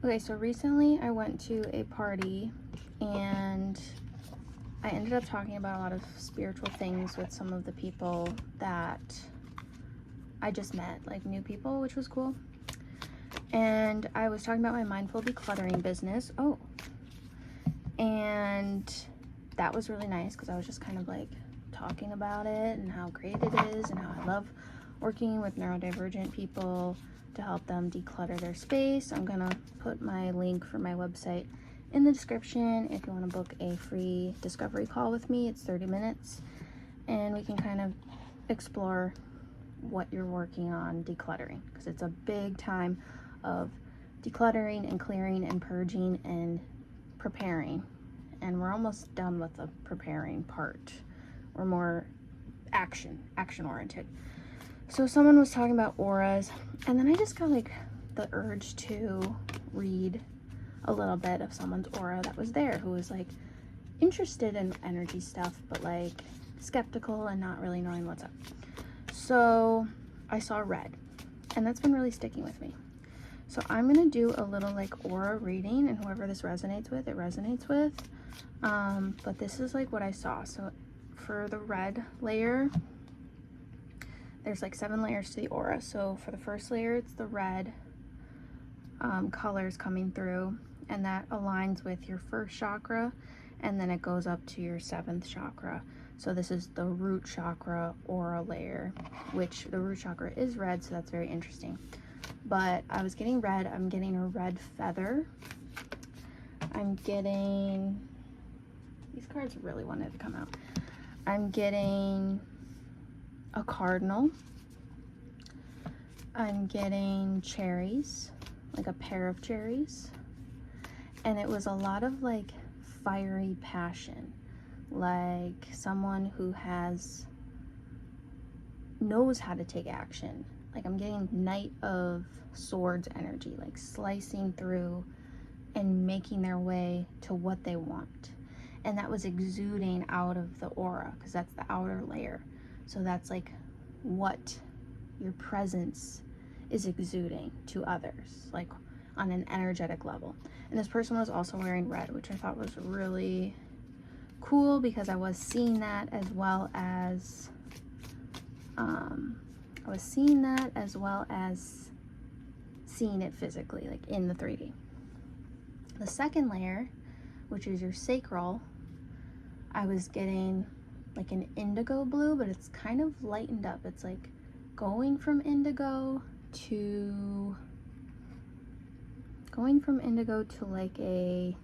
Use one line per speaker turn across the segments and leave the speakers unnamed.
Okay, so recently I went to a party and I ended up talking about a lot of spiritual things with some of the people that I just met, like new people, which was cool. And I was talking about my mindful decluttering business. Oh, and that was really nice because I was just kind of like talking about it and how great it is and how I love working with neurodivergent people to help them declutter their space. I'm gonna put my link for my website in the description if you want to book a free discovery call with me. It's 30 minutes and we can kind of explore what you're working on decluttering, because it's a big time of decluttering and clearing and purging and preparing, and we're almost done with the preparing part. We're more action oriented. So someone was talking about auras, and then I just got like the urge to read a little bit of someone's aura that was there, who was like interested in energy stuff but like skeptical and not really knowing what's up. So I saw red, and that's been really sticking with me. So I'm gonna do a little like aura reading, and whoever this resonates with, it resonates with. But this is like what I saw. So for the red layer, there's like 7 layers to the aura. So for the first layer, it's the red colors coming through, and that aligns with your first chakra, and then it goes up to your 7th chakra. So this is the root chakra aura layer, which the root chakra is red, so that's very interesting. But I was getting red. I'm getting a red feather. I'm getting, these cards really wanted to come out. I'm getting a cardinal. I'm getting cherries, like a pair of cherries. And it was a lot of like fiery passion, like someone who knows how to take action. Like I'm getting Knight of Swords energy, like slicing through and making their way to what they want. And that was exuding out of the aura, because that's the outer layer. So that's like what your presence is exuding to others, like on an energetic level. And this person was also wearing red, which I thought was really cool, because I was seeing that as well as seeing it physically, like in the 3D. The second layer, which is your sacral, I was getting like an indigo blue, but it's kind of lightened up. It's like going from indigo to like a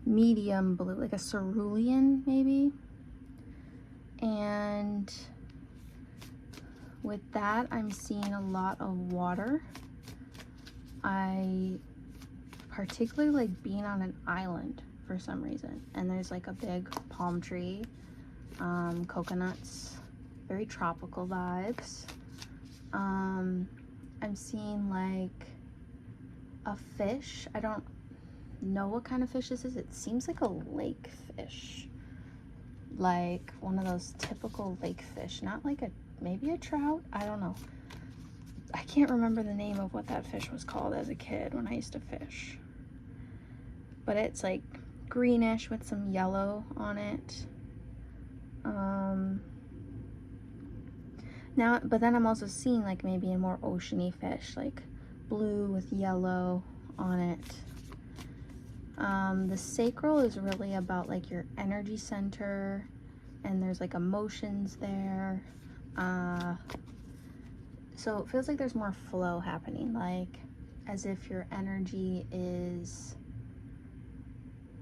medium blue, like a cerulean maybe. And with that, I'm seeing a lot of water. I particularly like being on an island for some reason, and there's like a big palm tree, coconuts, very tropical vibes. I'm seeing like a fish. I don't know what kind of fish this is. It seems like a lake fish, like one of those typical lake fish, not like maybe a trout. I don't know. I can't remember the name of what that fish was called as a kid when I used to fish. But it's like greenish with some yellow on it. But then I'm also seeing like maybe a more oceany fish, like blue with yellow on it. The sacral is really about like your energy center, and there's like emotions there. So it feels like there's more flow happening, like as if your energy is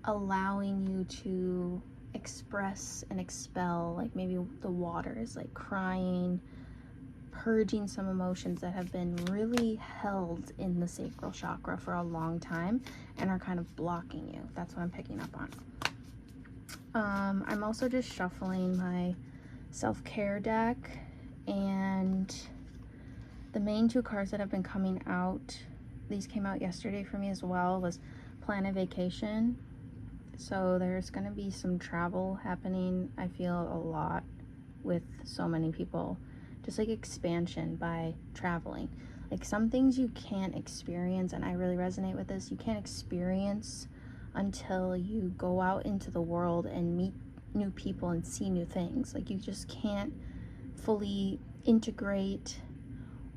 allowing you to express and expel. Like maybe the water is like crying, purging some emotions that have been really held in the sacral chakra for a long time and are kind of blocking you. That's what I'm picking up on. I'm also just shuffling my self-care deck, and the main 2 cards that have been coming out, these came out yesterday for me as well, was plan a vacation. So there's going to be some travel happening, I feel, a lot with so many people, just like expansion by traveling. Like, some things you can't experience, and I really resonate with this, you can't experience until you go out into the world and meet new people and see new things. Like, you just can't fully integrate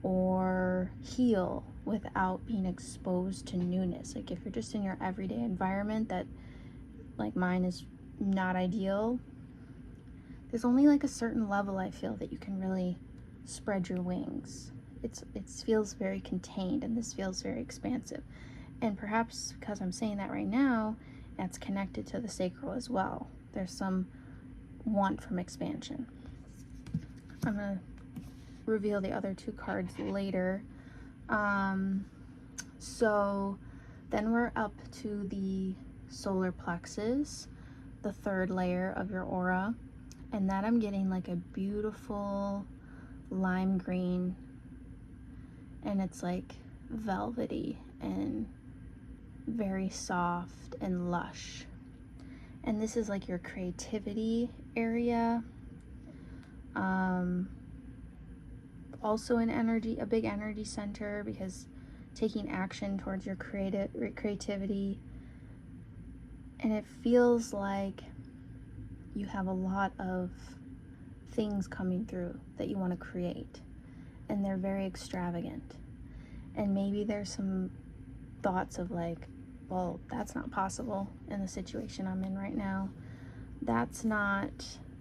or heal without being exposed to newness. Like, if you're just in your everyday environment that, like mine, is not ideal, there's only like a certain level, I feel, that you can really spread your wings. It feels very contained, and this feels very expansive. And perhaps because I'm saying that right now, that's connected to the sacral as well. There's some want from expansion. I'm gonna reveal the other two cards later. So then we're up to the solar plexus, the third layer of your aura, and that I'm getting like a beautiful lime green, and it's like velvety and very soft and lush. And this is like your creativity area. Also an energy, a big energy center, because taking action towards your creativity, and it feels like you have a lot of things coming through that you want to create, and they're very extravagant. And maybe there's some thoughts of like, well, that's not possible in the situation I'm in right now. That's not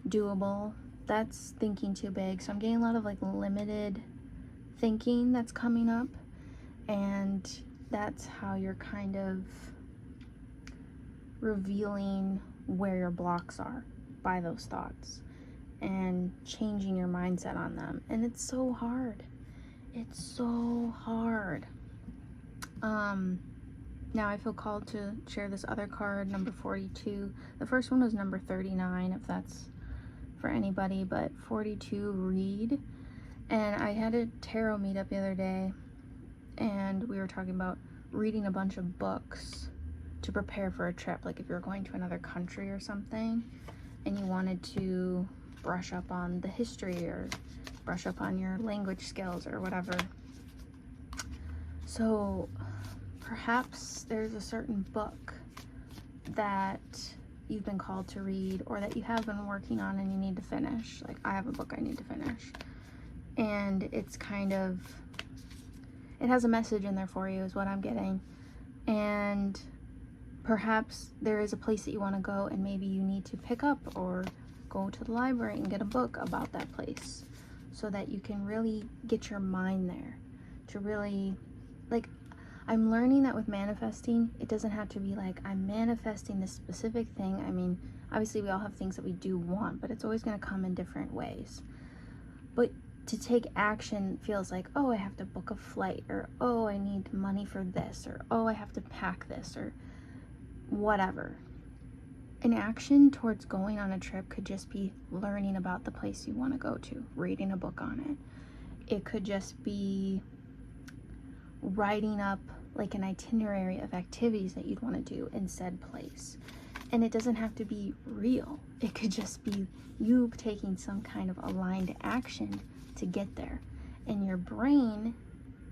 doable. That's thinking too big. So I'm getting a lot of like limited thinking that's coming up, and that's how you're kind of revealing where your blocks are by those thoughts and changing your mindset on them. And it's so hard. It's so hard. Now I feel called to share this other card, number 42. The first one was number 39, if that's for anybody, but 42, read. And I had a tarot meetup the other day, and we were talking about reading a bunch of books to prepare for a trip. Like if you're going to another country or something and you wanted to brush up on the history or brush up on your language skills or whatever. So perhaps there's a certain book that you've been called to read, or that you have been working on and you need to finish. Like I have a book I need to finish, and it's kind of, it has a message in there for you is what I'm getting. And perhaps there is a place that you want to go, and maybe you need to pick up or go to the library and get a book about that place, so that you can really get your mind there to really, like, I'm learning that with manifesting, it doesn't have to be like I'm manifesting this specific thing. I mean, obviously we all have things that we do want, but it's always going to come in different ways. But to take action feels like, oh, I have to book a flight, or oh, I need money for this, or oh, I have to pack this, or whatever. An action towards going on a trip could just be learning about the place you want to go to, reading a book on it. It could just be writing up like an itinerary of activities that you'd want to do in said place. And it doesn't have to be real. It could just be you taking some kind of aligned action to get there. In your brain,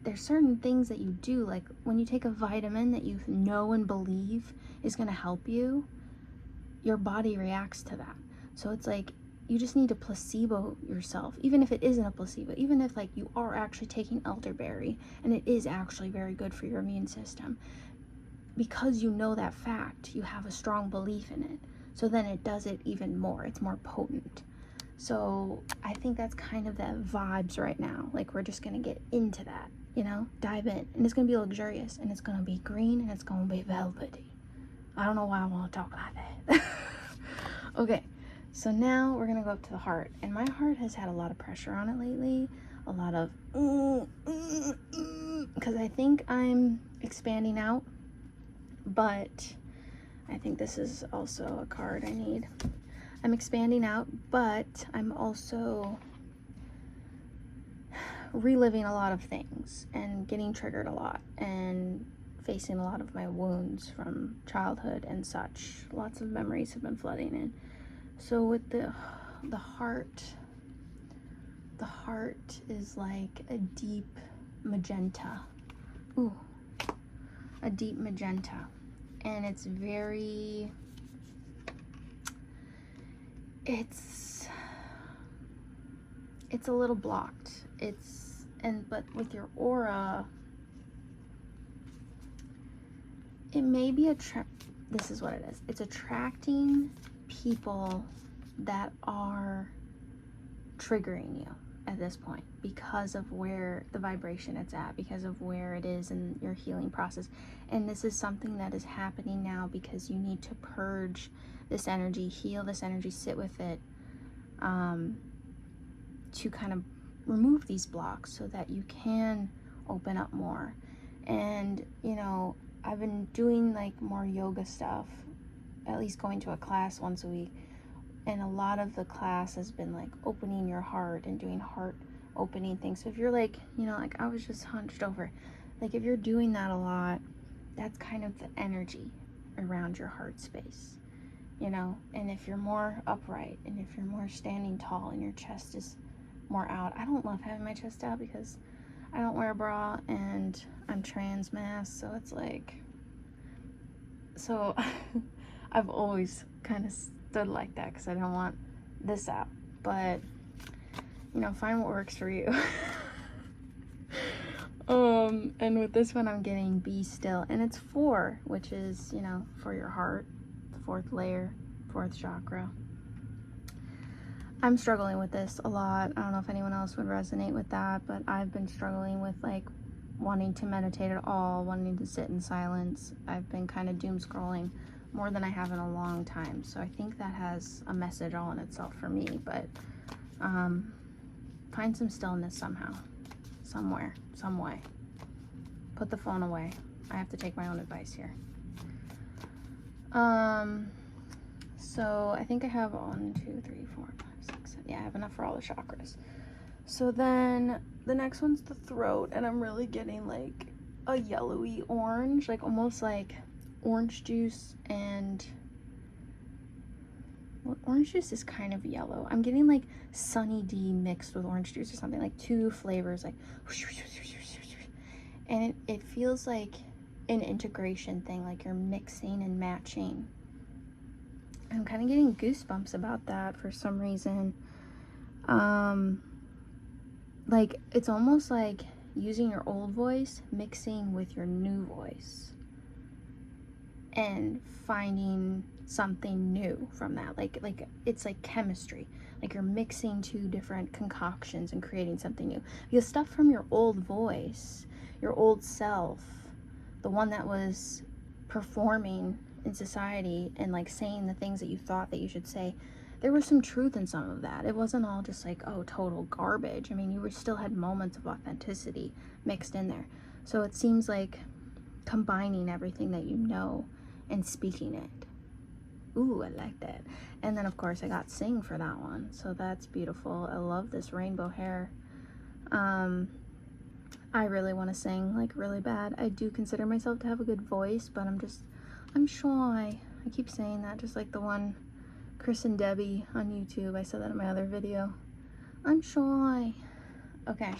there's certain things that you do, like when you take a vitamin that you know and believe is going to help you, your body reacts to that. So it's like you just need to placebo yourself, even if it isn't a placebo, even if like you are actually taking elderberry and it is actually very good for your immune system. Because you know that fact, you have a strong belief in it. So then it does it even more. It's more potent. So I think that's kind of the vibes right now. Like we're just gonna get into that, you know, dive in. And it's gonna be luxurious, and it's gonna be green, and it's gonna be velvety. I don't know why I want to talk like that. Okay, so now we're gonna go up to the heart. And my heart has had a lot of pressure on it lately. A lot of, because I think I'm expanding out. But I think this is also a card I need. I'm expanding out, but I'm also reliving a lot of things and getting triggered a lot and facing a lot of my wounds from childhood and such. Lots of memories have been flooding in. So with the heart is like a deep magenta. Ooh, a deep magenta. And it's very, it's a little blocked. But with your aura, it may be this is what it is. It's attracting people that are triggering you at this point because of where the vibration it's at, because of where it is in your healing process. And this is something that is happening now because you need to purge this energy, heal this energy, sit with it, to kind of remove these blocks so that you can open up more. And you know, I've been doing like more yoga stuff, at least going to a class once a week, and a lot of the class has been like opening your heart and doing heart opening things. So if you're like, you know, like I was just hunched over, like if you're doing that a lot, that's kind of the energy around your heart space, you know. And if you're more upright and if you're more standing tall and your chest is more out, I don't love having my chest out because I don't wear a bra and I'm trans mass, so it's like, so I've always kind of stood like that because I don't want this out. But you know, find what works for you. And with this one I'm getting be still, and it's 4, which is, you know, for your heart, the 4th layer, 4th chakra. I'm struggling with this a lot. I don't know if anyone else would resonate with that, but I've been struggling with like wanting to meditate at all, wanting to sit in silence. I've been kind of doom scrolling more than I have in a long time. So I think that has a message all in itself for me. But find some stillness somehow, somewhere, some way. Put the phone away. I have to take my own advice here. So I think I have 1, 2, 3, 4, 5, 6, 7. Yeah, I have enough for all the chakras. So then the next one's the throat, and I'm really getting like a yellowy orange, like almost like orange juice. And well, orange juice is kind of yellow. I'm getting like Sunny D mixed with orange juice or something, like 2 flavors, like, and it feels like an integration thing, like you're mixing and matching. I'm kind of getting goosebumps about that for some reason. Like it's almost like using your old voice mixing with your new voice and finding something new from that. Like it's like chemistry, like you're mixing 2 different concoctions and creating something new, because stuff from your old voice, your old self, the one that was performing in society and like saying the things that you thought that you should say, there was some truth in some of that. It wasn't all just like, oh, total garbage. I mean, you still had moments of authenticity mixed in there. So it seems like combining everything that you know and speaking it. Ooh, I like that. And then of course I got sing for that one, so that's beautiful. I love this rainbow hair. I really want to sing like really bad. I do consider myself to have a good voice, but I'm shy. I keep saying that, just like the one Chris and Debbie on YouTube. I said that in my other video. I'm shy. Okay,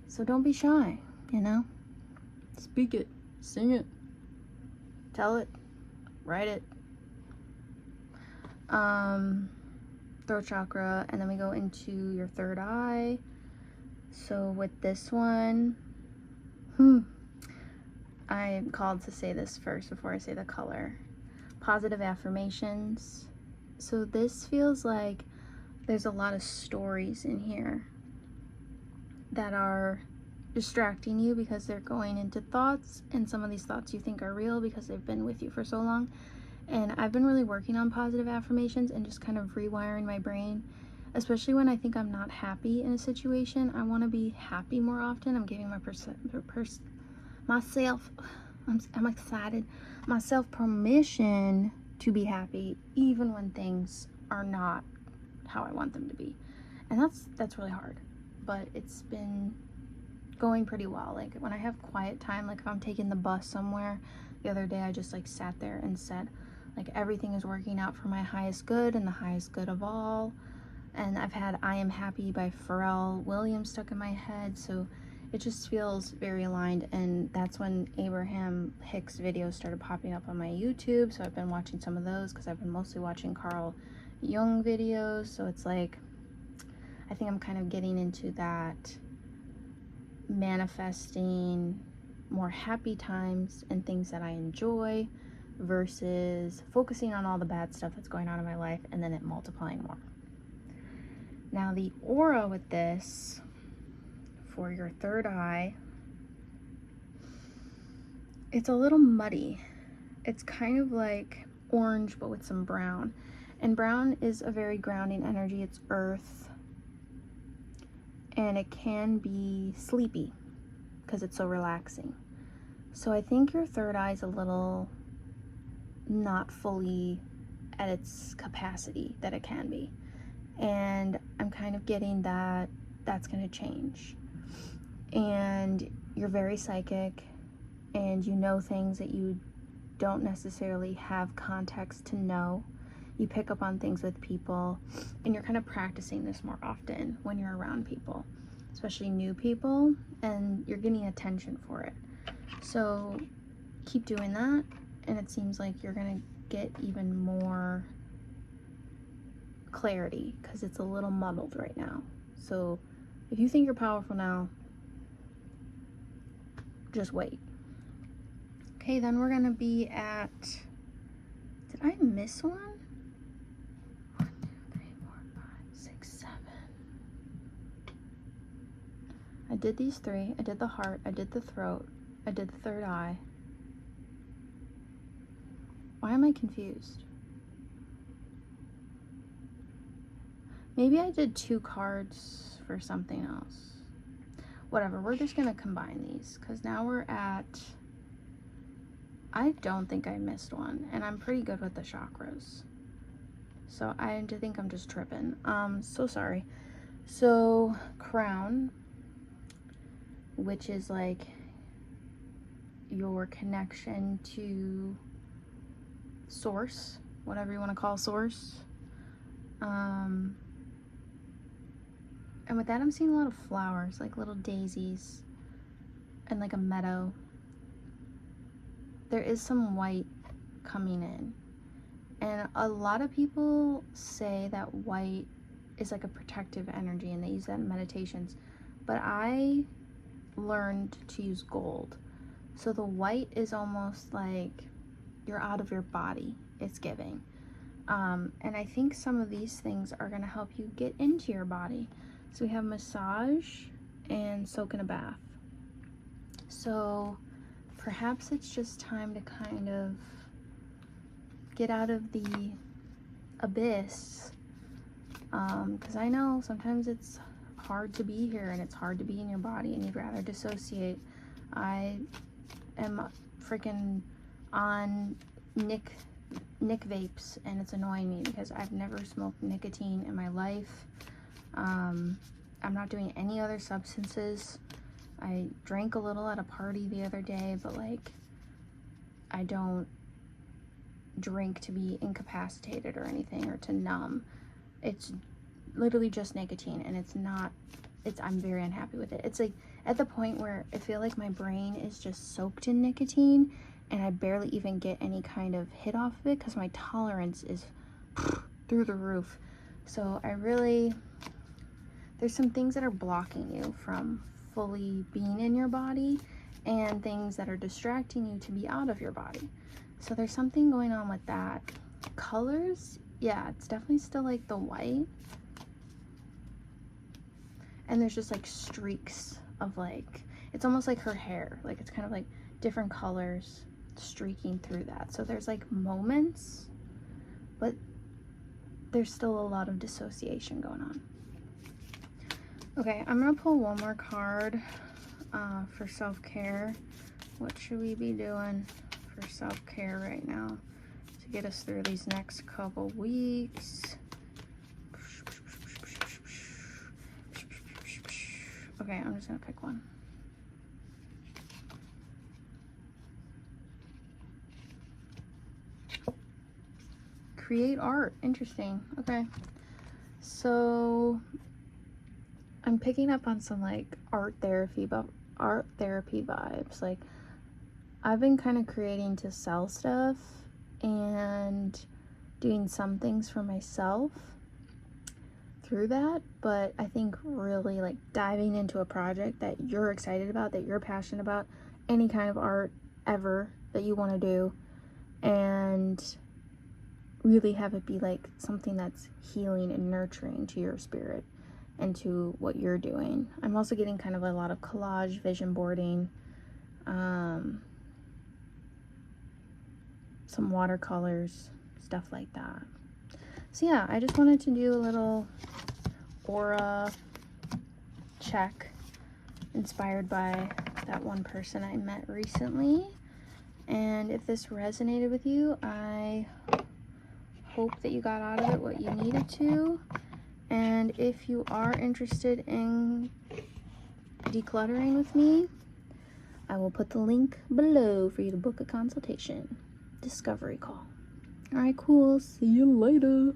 so don't be shy, you know? Speak it, sing it, tell it, write it. Throat chakra, and then we go into your 3rd eye. So with this one, I'm called to say this first before I say the color. Positive affirmations. So this feels like there's a lot of stories in here that are distracting you because they're going into thoughts, and some of these thoughts you think are real because they've been with you for so long. And I've been really working on positive affirmations and just kind of rewiring my brain, especially when I think I'm not happy in a situation. I want to be happy more often. I'm giving I'm excited, myself permission to be happy even when things are not how I want them to be. And that's really hard, but it's been going pretty well. Like when I have quiet time, like if I'm taking the bus somewhere, the other day I just like sat there and said, like, everything is working out for my highest good and the highest good of all. And I've had I Am Happy by Pharrell Williams stuck in my head, so it just feels very aligned. And that's when Abraham Hicks videos started popping up on my YouTube, so I've been watching some of those because I've been mostly watching Carl Jung videos. So it's like, I think I'm kind of getting into that manifesting more happy times and things that I enjoy versus focusing on all the bad stuff that's going on in my life and then it multiplying more. Now the aura with this for your third eye, it's a little muddy. It's kind of like orange but with some brown, and brown is a very grounding energy. It's earth, and it can be sleepy because it's so relaxing. So I think your third eye is a little not fully at its capacity that it can be, and I'm kind of getting that that's going to change. And you're very psychic, and you know things that you don't necessarily have context to know. You pick up on things with people, and you're kind of practicing this more often when you're around people, especially new people, and you're getting attention for it. So keep doing that, and it seems like you're gonna get even more clarity because it's a little muddled right now. So if you think you're powerful now, just wait. Okay, then we're gonna be at, did I miss one? 1, 2, 3, 4, 5, 6, 7. I did these 3. I did the heart, I did the throat, I did the third eye. Why am I confused? Maybe I did 2 cards for something else. Whatever, we're just gonna combine these because now we're at, I don't think I missed one, and I'm pretty good with the chakras. So I think I'm just tripping. So sorry. So crown, which is like your connection to source, whatever you want to call source. And with that, I'm seeing a lot of flowers, like little daisies and like a meadow. There is some white coming in, and a lot of people say that white is like a protective energy, and they use that in meditations, but I learned to use gold. So the white is almost like you're out of your body, it's giving. And I think some of these things are going to help you get into your body. So we have massage and soak in a bath. So perhaps it's just time to kind of get out of the abyss, because I know sometimes it's hard to be here and it's hard to be in your body and you'd rather dissociate. I am freaking on Nick vapes, and it's annoying me because I've never smoked nicotine in my life. I'm not doing any other substances. I drank a little at a party the other day, but like, I don't drink to be incapacitated or anything or to numb. It's literally just nicotine, and I'm very unhappy with it. It's like at the point where I feel like my brain is just soaked in nicotine, and I barely even get any kind of hit off of it because my tolerance is through the roof. So there's some things that are blocking you from fully being in your body, and things that are distracting you to be out of your body. So there's something going on with that. Colors, yeah, it's definitely still like the white. And there's just like streaks of like, it's almost like her hair. Like it's kind of like different colors streaking through that. So there's like moments, but there's still a lot of dissociation going on. Okay, I'm gonna pull one more card for self-care. What should we be doing for self-care right now to get us through these next couple weeks? Okay, I'm just gonna pick one. Create art. Interesting. Okay. So I'm picking up on some like art therapy, but art therapy vibes. Like, I've been kind of creating to sell stuff and doing some things for myself through that, but I think really like diving into a project that you're excited about, that you're passionate about, any kind of art ever that you want to do, and really have it be like something that's healing and nurturing to your spirit and to what you're doing. I'm also getting kind of a lot of collage vision boarding, some watercolors, stuff like that. So yeah, I just wanted to do a little aura check inspired by that one person I met recently. And if this resonated with you, I hope that you got out of it what you needed to. And if you are interested in decluttering with me, I will put the link below for you to book a consultation. Discovery call. All right, cool. See you later.